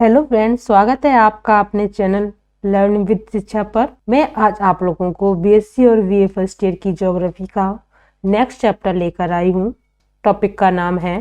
Hello friends, स्वागत है आपका अपने चैनल लर्न विद शिक्षा पर। मैं आज आप लोगों को बीएससी और बीए फर्स्ट ईयर की ज्योग्राफी का नेक्स्ट चैप्टर लेकर आई हूँ। टॉपिक का नाम है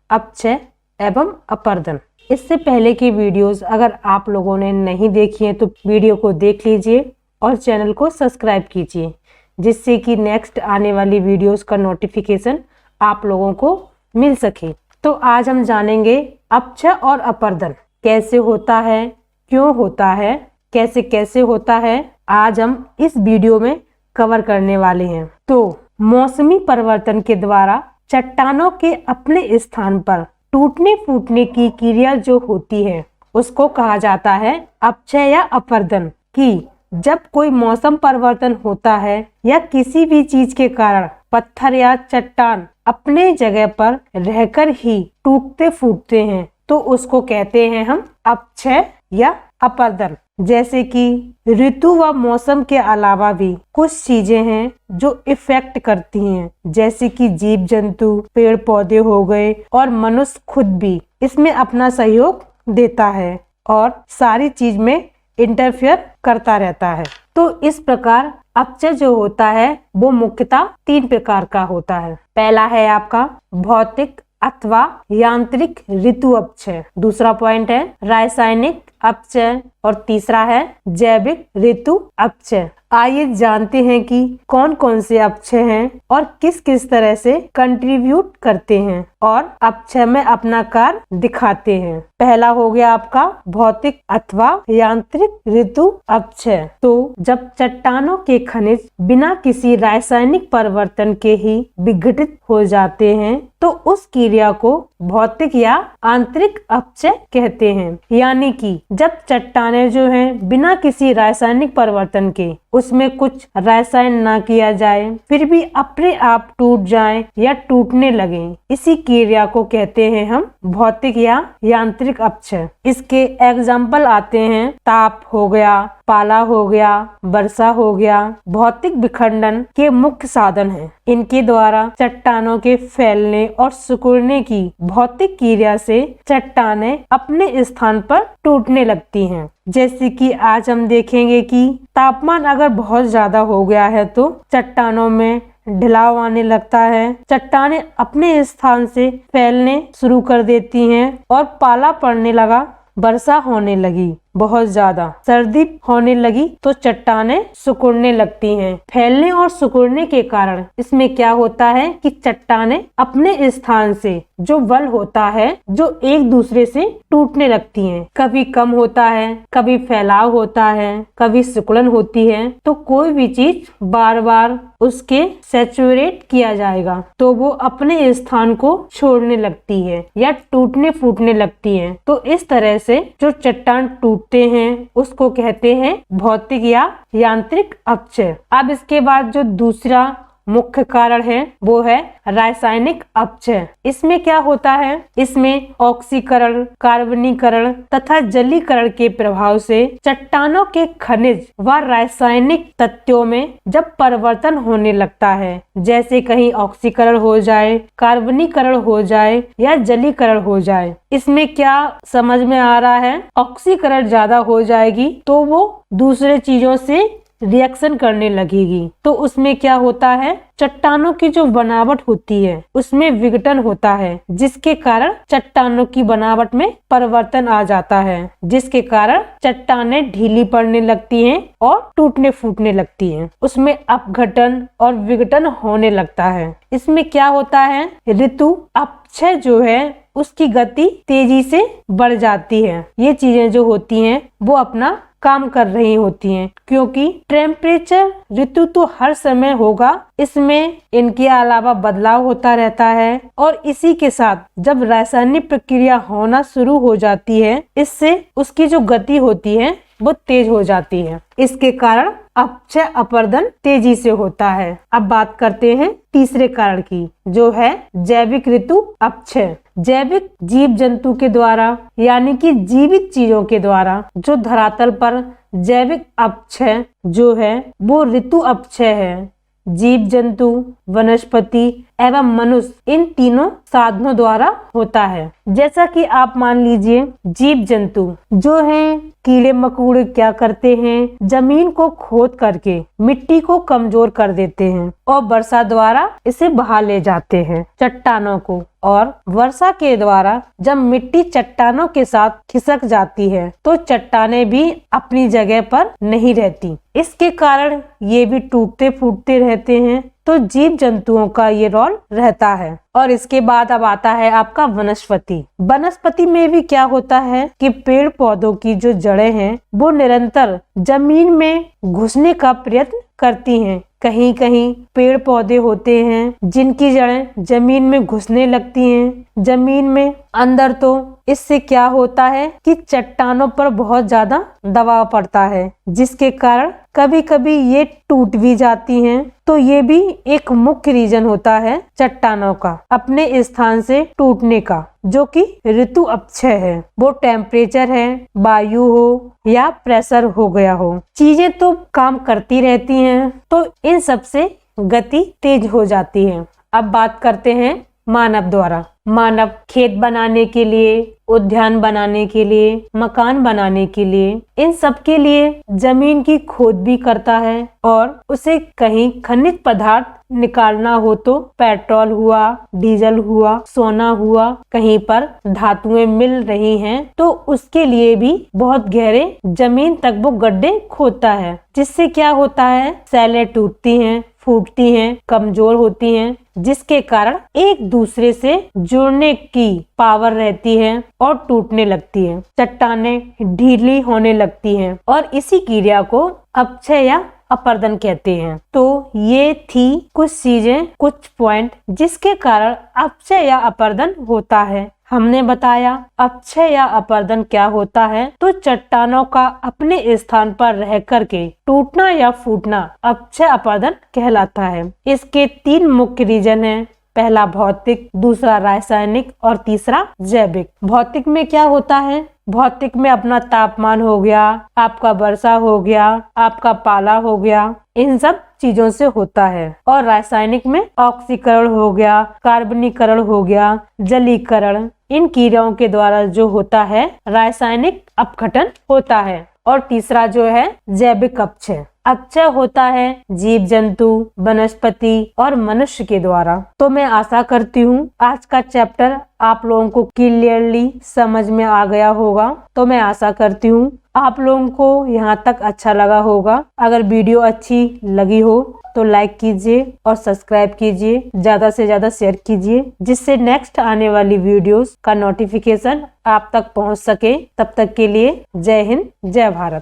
अपक्षय एवं अपर्दन। इससे पहले की वीडियोस अगर आप लोगों ने नहीं देखी है तो वीडियो को देख लीजिए और चैनल को सब्सक्राइब कीजिए, जिससे कि नेक्स्ट आने वाली वीडियोस का नोटिफिकेशन आप लोगों को मिल सके। तो आज हम जानेंगे अपक्षय और अपर्दन कैसे होता है, क्यों होता है, कैसे कैसे होता है, आज हम इस वीडियो में कवर करने वाले हैं। तो मौसमी परिवर्तन के द्वारा चट्टानों के अपने स्थान पर टूटने फूटने की क्रिया जो होती है उसको कहा जाता है अपक्षय या अपर्दन। कि जब कोई मौसम परिवर्तन होता है या किसी भी चीज के कारण पत्थर या चट्टान अपने जगह पर रहकर ही टूटते फूटते हैं तो उसको कहते हैं हम अपक्षय या अपर्दन। जैसे कि ऋतु व मौसम के अलावा भी कुछ चीजें हैं जो इफेक्ट करती हैं, जैसे कि जीव जंतु, पेड़ पौधे हो गए और मनुष्य खुद भी इसमें अपना सहयोग देता है और सारी चीज में इंटरफेयर करता रहता है। तो इस प्रकार अपक्षय जो होता है वो मुख्यतः 3 प्रकार का होता है। पहला है आपका भौतिक अथवा यांत्रिक ऋतु अपक्षय, दूसरा पॉइंट है रासायनिक अपक्षय और तीसरा है जैविक ऋतु अपक्षय। आइए जानते हैं कि कौन कौन से अपक्षय हैं और किस किस तरह से कंट्रीब्यूट करते हैं और अपक्षय में अपना कार्य दिखाते हैं। पहला हो गया आपका भौतिक अथवा यांत्रिक ऋतु अपक्षय। तो जब चट्टानों के खनिज बिना किसी रासायनिक परिवर्तन के ही विघटित हो जाते हैं तो उस क्रिया को भौतिक या आंतरिक अपक्षय कहते हैं। यानी कि जब चट्टानें जो हैं बिना किसी रासायनिक परिवर्तन के उसमें कुछ रसायन ना किया जाए फिर भी अपने आप टूट जाएं या टूटने लगे, इसी क्रिया को कहते हैं हम भौतिक या यांत्रिक अपक्षय। इसके एग्जाम्पल आते हैं ताप हो गया, पाला हो गया, वर्षा हो गया। भौतिक विखंडन के मुख्य साधन हैं। इनके द्वारा चट्टानों के फैलने और सिकुड़ने की भौतिक क्रिया से चट्टानें अपने स्थान पर टूटने लगती हैं। जैसे कि आज हम देखेंगे कि तापमान अगर बहुत ज्यादा हो गया है तो चट्टानों में ढिलाव आने लगता है, चट्टानें अपने स्थान से फैलने शुरू कर देती हैं और पाला पड़ने लगा, वर्षा होने लगी, बहुत ज्यादा सर्दी होने लगी तो चट्टानें सिकुड़ने लगती हैं। फैलने और सिकुड़ने के कारण इसमें क्या होता है कि चट्टानें अपने स्थान से जो बल होता है जो एक दूसरे से टूटने लगती हैं। कभी कम होता है, कभी फैलाव होता है, कभी सिकुड़न होती है। तो कोई भी चीज बार बार उसके सैचुरेट किया जाएगा तो वो अपने स्थान को छोड़ने लगती है या टूटने फूटने लगती है। तो इस तरह से जो चट्टान टूटते हैं उसको कहते हैं भौतिक या यांत्रिक अपक्षय। अब इसके बाद जो दूसरा मुख्य कारण है वो है रासायनिक अपक्षय। इसमें क्या होता है, इसमें ऑक्सीकरण, कार्बनीकरण तथा जलीकरण के प्रभाव से चट्टानों के खनिज व रासायनिक तत्वों में जब परिवर्तन होने लगता है, जैसे कहीं ऑक्सीकरण हो जाए, कार्बनीकरण हो जाए या जलीकरण हो जाए। इसमें क्या समझ में आ रहा है, ऑक्सीकरण ज्यादा हो जाएगी तो वो दूसरे चीजों से रिएक्शन करने लगेगी तो उसमें क्या होता है, चट्टानों की जो बनावट होती है उसमें विघटन होता है, जिसके कारण चट्टानों की बनावट में परिवर्तन आ जाता है, जिसके कारण चट्टानें ढीली पड़ने लगती हैं और टूटने फूटने लगती हैं। उसमें अपघटन और विघटन होने लगता है। इसमें क्या होता है, ऋतु अपक्षय जो है उसकी गति तेजी से बढ़ जाती है। ये चीजें जो होती हैं वो अपना काम कर रही होती हैं, क्योंकि टेम्परेचर ऋतु तो हर समय होगा, इसमें इनके अलावा बदलाव होता रहता है और इसी के साथ जब रासायनिक प्रक्रिया होना शुरू हो जाती है इससे उसकी जो गति होती है वो तेज हो जाती है। इसके कारण अपक्षय अपर्दन तेजी से होता है। अब बात करते हैं तीसरे कारण की, जो है जैविक ऋतु अपक्षय। जैविक जीव जंतु के द्वारा यानी कि जीवित चीजों के द्वारा जो धरातल पर जैविक अपक्षय जो है वो ऋतु अपक्षय है। जीव जंतु, वनस्पति एवं मनुष्य इन तीनों साधनों द्वारा होता है। जैसा कि आप मान लीजिए जीव जंतु जो हैं, कीड़े मकोड़े क्या करते हैं, जमीन को खोद करके मिट्टी को कमजोर कर देते हैं और वर्षा द्वारा इसे बहा ले जाते हैं चट्टानों को। और वर्षा के द्वारा जब मिट्टी चट्टानों के साथ खिसक जाती है तो चट्टानें भी अपनी जगह पर नहीं रहती। इसके कारण ये भी टूटते फूटते रहते हैं। तो जीव जंतुओं का ये रोल रहता है। और इसके बाद अब आता है आपका वनस्पति। वनस्पति में भी क्या होता है कि पेड़ पौधों की जो जड़ें हैं वो निरंतर जमीन में घुसने का प्रयत्न करती हैं। कहीं कहीं पेड़ पौधे होते हैं जिनकी जड़ें जमीन में घुसने लगती हैं जमीन में अंदर। तो इससे क्या होता है कि चट्टानों पर बहुत ज्यादा दबाव पड़ता है, जिसके कारण कभी कभी ये टूट भी जाती हैं। तो ये भी एक मुख्य रीजन होता है चट्टानों का अपने स्थान से टूटने का, जो कि ऋतु अपक्षय है। वो टेम्परेचर है, वायु हो या प्रेशर हो गया हो, चीजें तो काम करती रहती हैं तो इन सब से गति तेज हो जाती है। अब बात करते हैं मानव द्वारा। मानव खेत बनाने के लिए, उद्यान बनाने के लिए, मकान बनाने के लिए, इन सब के लिए जमीन की खोद भी करता है। और उसे कहीं खनिज पदार्थ निकालना हो तो पेट्रोल हुआ, डीजल हुआ, सोना हुआ, कहीं पर धातुएं मिल रही हैं तो उसके लिए भी बहुत गहरे जमीन तक वो गड्ढे खोदता है। जिससे क्या होता है, सेलें टूटती हैं, फूटती हैं, कमजोर होती हैं, जिसके कारण एक दूसरे से जुड़ने की पावर रहती है और टूटने लगती है। चट्टानें ढीली होने लगती हैं और इसी क्रिया को अपक्षय या अपरदन कहते हैं। तो ये थी कुछ चीजें, कुछ पॉइंट जिसके कारण अपक्षय या अपरदन होता है। हमने बताया अपक्षय या अपरदन क्या होता है। तो चट्टानों का अपने स्थान पर रह करके टूटना या फूटना अपक्षय अपरदन कहलाता है। इसके 3 मुख्य रीजन हैं। पहला भौतिक, दूसरा रासायनिक और तीसरा जैविक। भौतिक में क्या होता है, भौतिक में अपना तापमान हो गया, आपका वर्षा हो गया, आपका पाला हो गया, इन सब चीजों से होता है। और रासायनिक में ऑक्सीकरण हो गया, कार्बनीकरण हो गया, जलीकरण, इन क्रियाओं के द्वारा जो होता है रासायनिक अपघटन होता है। और तीसरा जो है जैविक अपक्षय। अपक्षय होता है जीव जंतु, वनस्पति और मनुष्य के द्वारा। तो मैं आशा करती हूँ आज का चैप्टर आप लोगों को क्लियरली समझ में आ गया होगा। तो मैं आशा करती हूँ आप लोगों को यहाँ तक अच्छा लगा होगा। अगर वीडियो अच्छी लगी हो तो लाइक कीजिए और सब्सक्राइब कीजिए, ज्यादा से ज्यादा शेयर कीजिए, जिससे नेक्स्ट आने वाली वीडियोस का नोटिफिकेशन आप तक पहुँच सके। तब तक के लिए जय हिंद, जय भारत।